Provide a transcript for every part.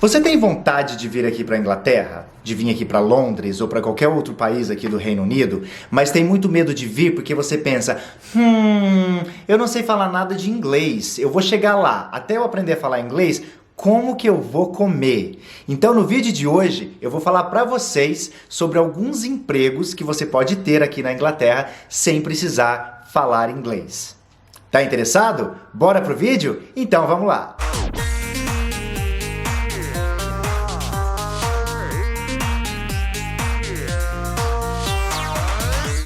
Você tem vontade de vir aqui para a Inglaterra? De vir aqui para Londres ou para qualquer outro país aqui do Reino Unido, mas tem muito medo de vir porque você pensa, eu não sei falar nada de inglês, eu vou chegar lá, até eu aprender a falar inglês, como que eu vou comer? Então no vídeo de hoje eu vou falar para vocês sobre alguns empregos que você pode ter aqui na Inglaterra sem precisar falar inglês. Tá interessado? Bora pro vídeo? Então vamos lá!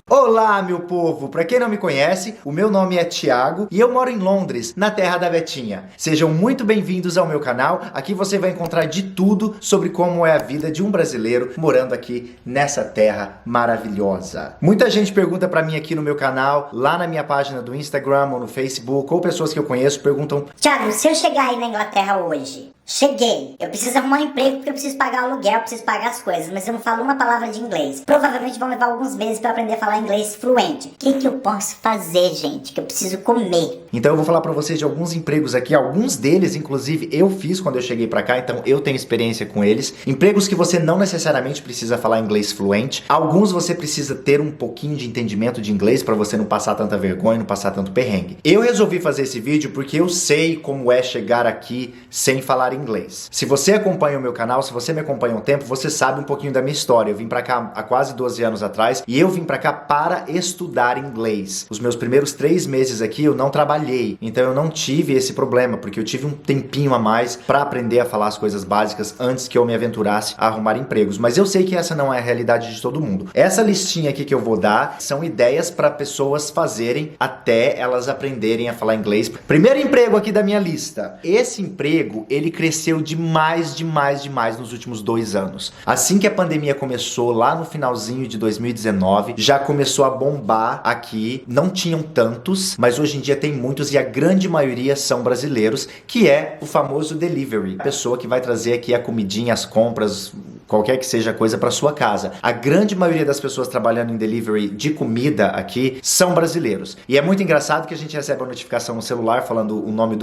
Olá, meu povo! Para quem não me conhece, o meu nome é Thiago e eu moro em Londres, na terra da Betinha. Sejam muito bem-vindos ao meu canal. Aqui você vai encontrar de tudo sobre como é a vida de um brasileiro morando aqui nessa terra maravilhosa. Muita gente pergunta para mim aqui no meu canal, lá na minha página do Instagram ou no Facebook, ou pessoas que eu conheço perguntam: Thiago, se eu chegar aí na Inglaterra hoje, cheguei, eu preciso arrumar um emprego porque eu preciso pagar o aluguel, eu preciso pagar as coisas, mas eu não falo uma palavra de inglês. Provavelmente vão levar alguns meses para aprender a falar inglês fluente. O que eu posso fazer, gente? Que eu preciso comer. Então eu vou falar para vocês de alguns empregos aqui, alguns deles, inclusive, eu fiz quando eu cheguei para cá, então eu tenho experiência com eles. Empregos que você não necessariamente precisa falar inglês fluente. Alguns você precisa ter um pouquinho de entendimento de inglês para você não passar tanta vergonha, não passar tanto perrengue. Eu resolvi fazer esse vídeo porque eu sei como é chegar aqui sem falar inglês. Se você acompanha o meu canal, se você me acompanha há um tempo, você sabe um pouquinho da minha história. Eu vim pra cá há quase 12 anos atrás e eu vim pra cá para estudar inglês. Os meus primeiros 3 meses aqui eu não trabalhei, então eu não tive esse problema, porque eu tive um tempinho a mais pra aprender a falar as coisas básicas antes que eu me aventurasse a arrumar empregos. Mas eu sei que essa não é a realidade de todo mundo. Essa listinha aqui que eu vou dar são ideias para pessoas fazerem até elas aprenderem a falar inglês. Primeiro emprego aqui da minha lista. Esse emprego, ele cresceu demais nos últimos 2 anos. Assim que a pandemia começou, lá no finalzinho de 2019, já começou a bombar aqui. Não tinham tantos, mas hoje em dia tem muitos e a grande maioria são brasileiros, que é o famoso delivery. A pessoa que vai trazer aqui a comidinha, as compras, qualquer que seja a coisa para sua casa. A grande maioria das pessoas trabalhando em delivery de comida aqui são brasileiros. E é muito engraçado que a gente recebe uma notificação no celular falando o nome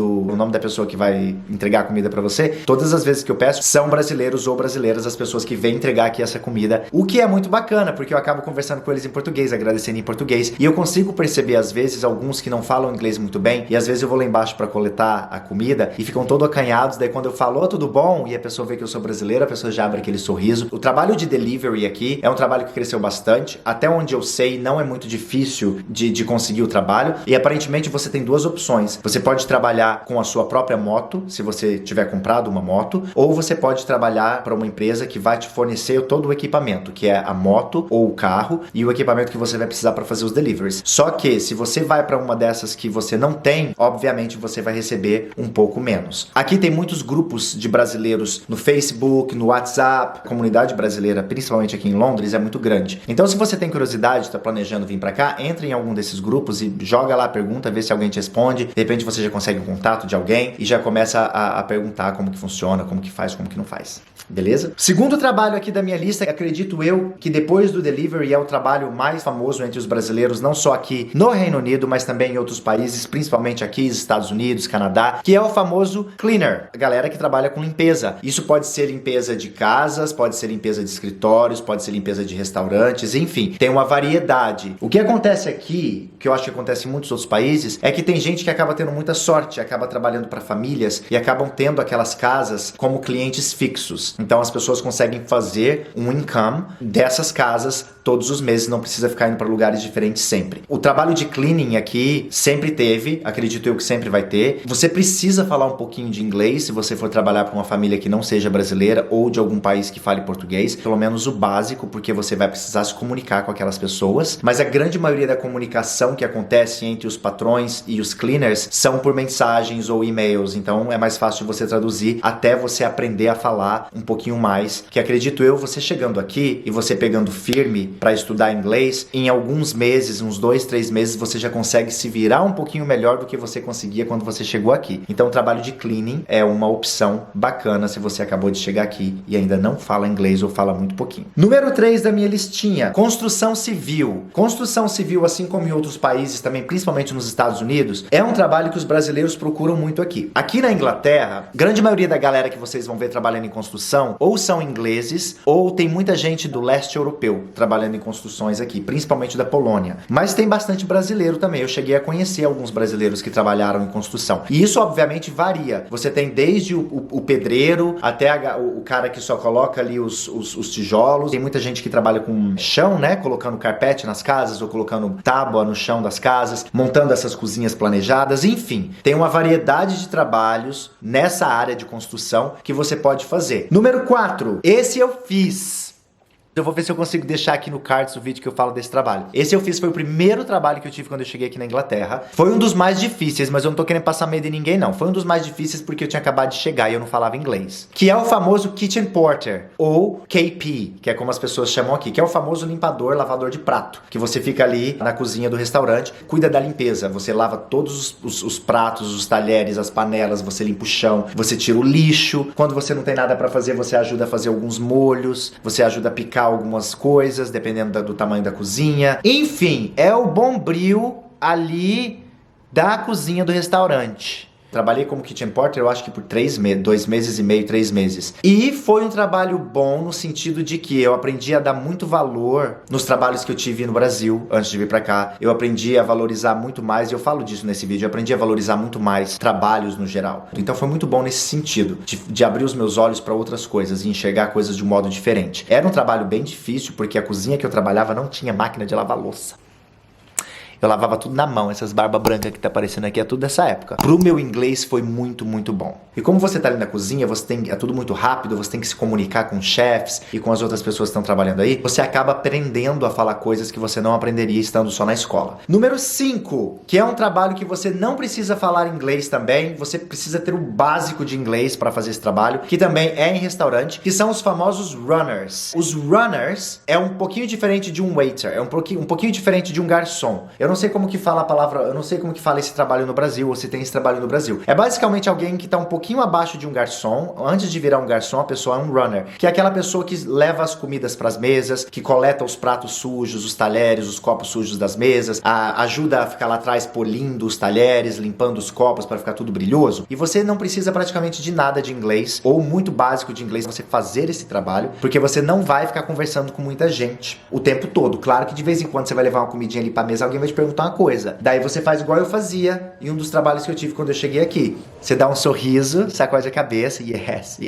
da pessoa que vai entregar a comida para você. Todas as vezes que eu peço, são brasileiros ou brasileiras as pessoas que vêm entregar aqui essa comida, o que é muito bacana, porque eu acabo conversando com eles em português, agradecendo em português, e eu consigo perceber às vezes alguns que não falam inglês muito bem, e às vezes eu vou lá embaixo para coletar a comida e ficam todo acanhados, daí quando eu falo, tudo bom? E a pessoa vê que eu sou brasileiro, a pessoa já abre aquele sorriso. O trabalho de delivery aqui é um trabalho que cresceu bastante, até onde eu sei não é muito difícil de conseguir o trabalho, e aparentemente você tem 2 opções. Você pode trabalhar com a sua própria moto, se você tiver comprado uma moto, ou você pode trabalhar para uma empresa que vai te fornecer todo o equipamento, que é a moto ou o carro e o equipamento que você vai precisar para fazer os deliveries. Só que se você vai para uma dessas que você não tem, obviamente você vai receber um pouco menos. Aqui tem muitos grupos de brasileiros no Facebook, no WhatsApp. A comunidade brasileira, principalmente aqui em Londres, é muito grande. Então se você tem curiosidade, está planejando vir para cá, entre em algum desses grupos e joga lá a pergunta, vê se alguém te responde. De repente você já consegue um contato de alguém e já começa a perguntar como que funciona, como que faz, como que não faz. Beleza? Segundo trabalho aqui da minha lista, acredito eu que depois do delivery é o trabalho mais famoso entre os brasileiros, não só aqui no Reino Unido, mas também em outros países, principalmente aqui nos Estados Unidos, Canadá, que é o famoso cleaner, a galera que trabalha com limpeza. Isso pode ser limpeza de casas, pode ser limpeza de escritórios, pode ser limpeza de restaurantes, enfim, tem uma variedade. O que acontece aqui, que eu acho que acontece em muitos outros países, é que tem gente que acaba tendo muita sorte, acaba trabalhando para famílias e acabam tendo aquelas casas como clientes fixos. Então as pessoas conseguem fazer um income dessas casas todos os meses, não precisa ficar indo para lugares diferentes sempre. O trabalho de cleaning aqui sempre teve, acredito eu que sempre vai ter. Você precisa falar um pouquinho de inglês se você for trabalhar para uma família que não seja brasileira ou de algum país que fale português, pelo menos o básico, porque você vai precisar se comunicar com aquelas pessoas. Mas a grande maioria da comunicação que acontece entre os patrões e os cleaners são por mensagens ou e-mails, então é mais fácil você traduzir até você aprender a falar um pouquinho mais, que acredito eu, você chegando aqui e você pegando firme para estudar inglês, em alguns meses, uns 2, 3 meses, você já consegue se virar um pouquinho melhor do que você conseguia quando você chegou aqui. Então o trabalho de cleaning é uma opção bacana se você acabou de chegar aqui e ainda não fala fala inglês ou fala muito pouquinho. Número 3 da minha listinha, construção civil. Construção civil, assim como em outros países também, principalmente nos Estados Unidos, é um trabalho que os brasileiros procuram muito aqui. Aqui na Inglaterra, grande maioria da galera que vocês vão ver trabalhando em construção ou são ingleses ou tem muita gente do leste europeu trabalhando em construções aqui, principalmente da Polônia. Mas tem bastante brasileiro também. Eu cheguei a conhecer alguns brasileiros que trabalharam em construção. E isso, obviamente, varia. Você tem desde o pedreiro até o cara que só coloca ali os tijolos. Tem muita gente que trabalha com chão, né? Colocando carpete nas casas ou colocando tábua no chão das casas, montando essas cozinhas planejadas. Enfim, tem uma variedade de trabalhos nessa área de construção que você pode fazer. Número 4. Esse eu fiz. Eu vou ver se eu consigo deixar aqui no cards o vídeo que eu falo desse trabalho. Esse eu fiz, foi o primeiro trabalho que eu tive quando eu cheguei aqui na Inglaterra. Foi um dos mais difíceis, mas eu não tô querendo passar medo em ninguém, não. Foi um dos mais difíceis porque eu tinha acabado de chegar e eu não falava inglês. Que é o famoso Kitchen Porter, ou KP, que é como as pessoas chamam aqui. Que é o famoso limpador, lavador de prato. Que você fica ali na cozinha do restaurante, cuida da limpeza. Você lava todos os pratos, os talheres, as panelas, você limpa o chão, você tira o lixo. Quando você não tem nada pra fazer, você ajuda a fazer alguns molhos, você ajuda a picar algumas coisas, dependendo do tamanho da cozinha. Enfim, é o bombril ali da cozinha do restaurante. Trabalhei como Kitchen Porter, eu acho que por 2 meses e meio, 3 meses. E foi um trabalho bom no sentido de que eu aprendi a dar muito valor nos trabalhos que eu tive no Brasil, antes de vir pra cá. Eu aprendi a valorizar muito mais, e eu falo disso nesse vídeo, eu aprendi a valorizar muito mais trabalhos no geral. Então foi muito bom nesse sentido, de abrir os meus olhos pra outras coisas e enxergar coisas de um modo diferente. Era um trabalho bem difícil, porque a cozinha que eu trabalhava não tinha máquina de lavar louça. Eu lavava tudo na mão, essas barbas brancas que tá aparecendo aqui é tudo dessa época. Pro meu inglês foi muito, muito bom. E como você tá ali na cozinha, é tudo muito rápido, você tem que se comunicar com os chefs e com as outras pessoas que estão trabalhando aí, você acaba aprendendo a falar coisas que você não aprenderia estando só na escola. Número 5, que é um trabalho que você não precisa falar inglês também, você precisa ter o básico de inglês para fazer esse trabalho, que também é em restaurante, que são os famosos runners. Os runners é um pouquinho diferente de um waiter, é um pouquinho diferente de um garçom. Eu não sei como que fala a palavra, eu não sei como que fala esse trabalho no Brasil, ou se tem esse trabalho no Brasil. É basicamente alguém que tá um pouquinho abaixo de um garçom. Antes de virar um garçom, a pessoa é um runner, que é aquela pessoa que leva as comidas pras mesas, que coleta os pratos sujos, os talheres, os copos sujos das mesas, ajuda a ficar lá atrás polindo os talheres, limpando os copos para ficar tudo brilhoso. E você não precisa praticamente de nada de inglês, ou muito básico de inglês, pra você fazer esse trabalho, porque você não vai ficar conversando com muita gente o tempo todo. Claro que de vez em quando você vai levar uma comidinha ali pra mesa, alguém vai te perguntar uma coisa. Daí você faz igual eu fazia em um dos trabalhos que eu tive quando eu cheguei aqui. Você dá um sorriso, sacode a cabeça, yes,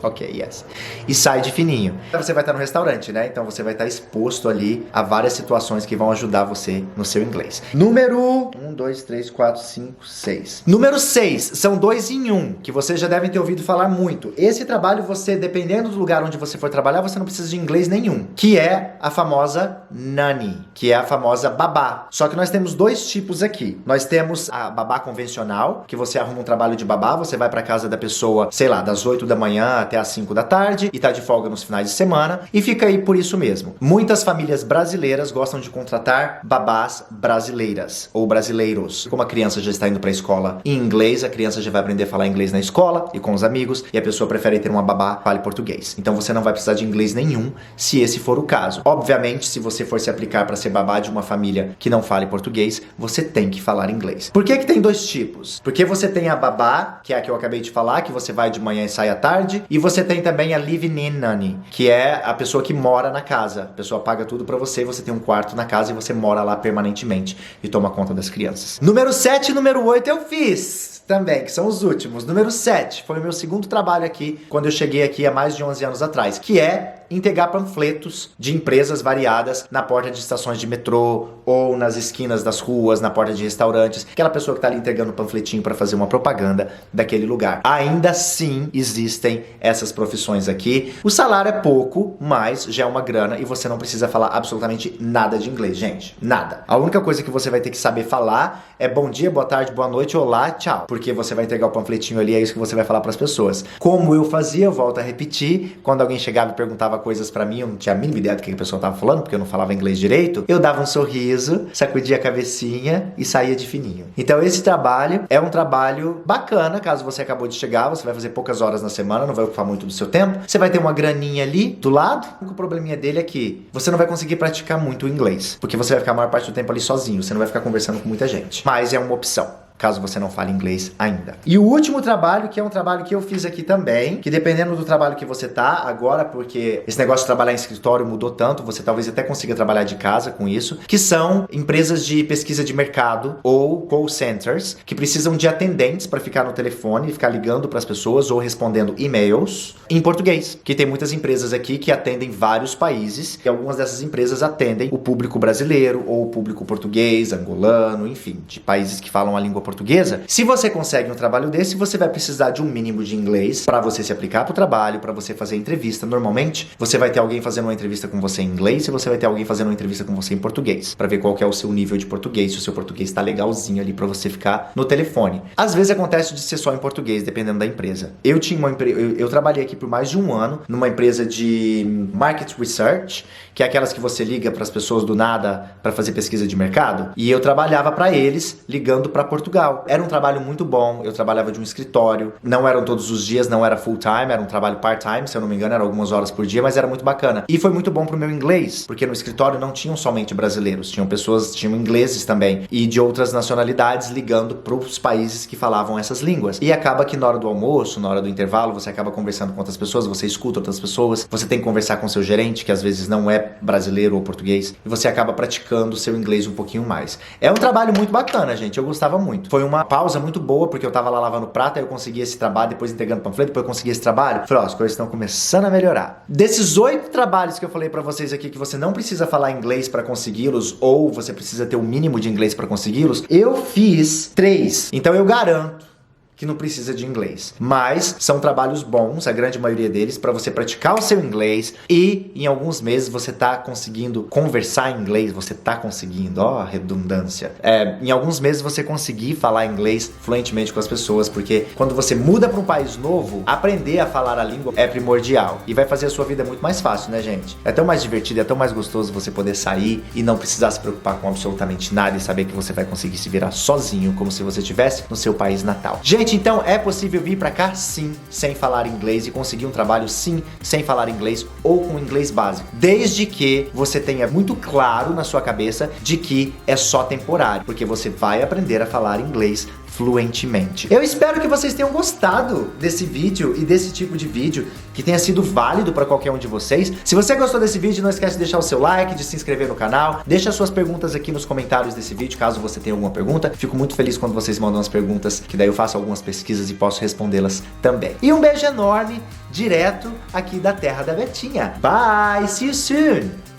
ok, yes. E sai de fininho. Então você vai estar no restaurante, né? Então você vai estar exposto ali a várias situações que vão ajudar você no seu inglês. Número 1, 2, 3, 4, 5, 6. Número 6, são 2 em 1, que vocês já devem ter ouvido falar muito. Esse trabalho, você, dependendo do lugar onde você for trabalhar, você não precisa de inglês nenhum. Que é a famosa nanny, que é a famosa babá. Só que nós temos 2 tipos aqui. Nós temos a babá convencional, que você arruma um trabalho de babá, você vai pra casa da pessoa, sei lá, das 8 da manhã até as 5 da tarde, e tá de folga nos finais de semana, e fica aí por isso mesmo. Muitas famílias brasileiras gostam de contratar babás brasileiras, ou brasileiros. Como a criança já está indo pra escola em inglês, a criança já vai aprender a falar inglês na escola e com os amigos, e a pessoa prefere ter uma babá que fale português. Então você não vai precisar de inglês nenhum, se esse for o caso. Obviamente, se você for se aplicar para ser babá de uma família que não fale português, você tem que falar inglês. Por que que tem 2 tipos? Porque você tem a babá, que é a que eu acabei de falar, que você vai de manhã e sai à tarde, e você tem também a live-in nanny, que é a pessoa que mora na casa. A pessoa paga tudo pra você, você tem um quarto na casa e você mora lá permanentemente e toma conta das crianças. Número 7 e número 8 eu fiz também, que são os últimos. Número 7 foi o meu segundo trabalho aqui, quando eu cheguei aqui há mais de 11 anos atrás, que é entregar panfletos de empresas variadas na porta de estações de metrô ou nas esquinas das ruas, na porta de restaurantes. Aquela pessoa que tá ali entregando um panfletinho para fazer uma propaganda daquele lugar. Ainda assim existem essas profissões aqui. O salário é pouco, mas já é uma grana e você não precisa falar absolutamente nada de inglês, gente. Nada. A única coisa que você vai ter que saber falar é bom dia, boa tarde, boa noite, olá, tchau. Porque você vai entregar o panfletinho ali, é isso que você vai falar para as pessoas. Como eu fazia, eu volto a repetir, quando alguém chegava e perguntava coisas pra mim, eu não tinha a mínima ideia do que a pessoa tava falando, porque eu não falava inglês direito, eu dava um sorriso, sacudia a cabecinha e saía de fininho. Então esse trabalho é um trabalho bacana, caso você acabou de chegar, você vai fazer poucas horas na semana, não vai ocupar muito do seu tempo, você vai ter uma graninha ali do lado. O único probleminha dele é que você não vai conseguir praticar muito o inglês, porque você vai ficar a maior parte do tempo ali sozinho, você não vai ficar conversando com muita gente. Mas é uma opção, caso você não fale inglês ainda. E o último trabalho, que é um trabalho que eu fiz aqui também, que dependendo do trabalho que você tá agora, porque esse negócio de trabalhar em escritório mudou tanto, você talvez até consiga trabalhar de casa com isso, que são empresas de pesquisa de mercado ou call centers, que precisam de atendentes para ficar no telefone e ficar ligando para as pessoas ou respondendo e-mails em português, que tem muitas empresas aqui que atendem vários países, e algumas dessas empresas atendem o público brasileiro ou o público português, angolano, enfim, de países que falam a língua portuguesa. Se você consegue um trabalho desse, você vai precisar de um mínimo de inglês para você se aplicar para o trabalho, para você fazer entrevista. Normalmente, você vai ter alguém fazendo uma entrevista com você em inglês e você vai ter alguém fazendo uma entrevista com você em português, para ver qual que é o seu nível de português, se o seu português está legalzinho ali para você ficar no telefone. Às vezes acontece de ser só em português, dependendo da empresa. Eu trabalhei aqui por mais de um ano numa empresa de market research, que é aquelas que você liga para as pessoas do nada para fazer pesquisa de mercado, e eu trabalhava para eles ligando para Portugal. Era um trabalho muito bom, eu trabalhava de um escritório, não eram todos os dias, não era full time, era um trabalho part-time, se eu não me engano, era algumas horas por dia, mas era muito bacana. E foi muito bom pro meu inglês, porque no escritório não tinham somente brasileiros, tinham ingleses também, e de outras nacionalidades ligando pros países que falavam essas línguas. E acaba que na hora do almoço, na hora do intervalo, você acaba conversando com outras pessoas, você escuta outras pessoas, você tem que conversar com seu gerente, que às vezes não é brasileiro ou português, e você acaba praticando o seu inglês um pouquinho mais. É um trabalho muito bacana, gente, eu gostava muito. Foi uma pausa muito boa, porque eu tava lá lavando prato, aí eu consegui esse trabalho, depois entregando panfleto, depois eu consegui esse trabalho. Falei, ó, as coisas estão começando a melhorar. Desses 8 trabalhos que eu falei pra vocês aqui, que você não precisa falar inglês pra consegui-los, ou você precisa ter o mínimo de inglês pra consegui-los, eu fiz 3. Então eu garanto que não precisa de inglês. Mas são trabalhos bons, a grande maioria deles, para você praticar o seu inglês e em alguns meses você tá conseguindo conversar em inglês, você tá conseguindo, ó, a redundância. Em alguns meses você conseguir falar inglês fluentemente com as pessoas, porque quando você muda para um país novo, aprender a falar a língua é primordial e vai fazer a sua vida muito mais fácil, né, gente? É tão mais divertido, é tão mais gostoso você poder sair e não precisar se preocupar com absolutamente nada e saber que você vai conseguir se virar sozinho, como se você estivesse no seu país natal. Gente, então é possível vir pra cá sim, sem falar inglês e conseguir um trabalho sim, sem falar inglês ou com inglês básico, desde que você tenha muito claro na sua cabeça de que é só temporário, porque você vai aprender a falar inglês fluentemente. Eu espero que vocês tenham gostado desse vídeo e desse tipo de vídeo, que tenha sido válido para qualquer um de vocês. Se você gostou desse vídeo, não esquece de deixar o seu like, de se inscrever no canal, deixa suas perguntas aqui nos comentários desse vídeo, caso você tenha alguma pergunta. Fico muito feliz quando vocês mandam as perguntas, que daí eu faço algumas pesquisas e posso respondê-las também. E um beijo enorme, direto aqui da terra da Betinha. Bye, see you soon!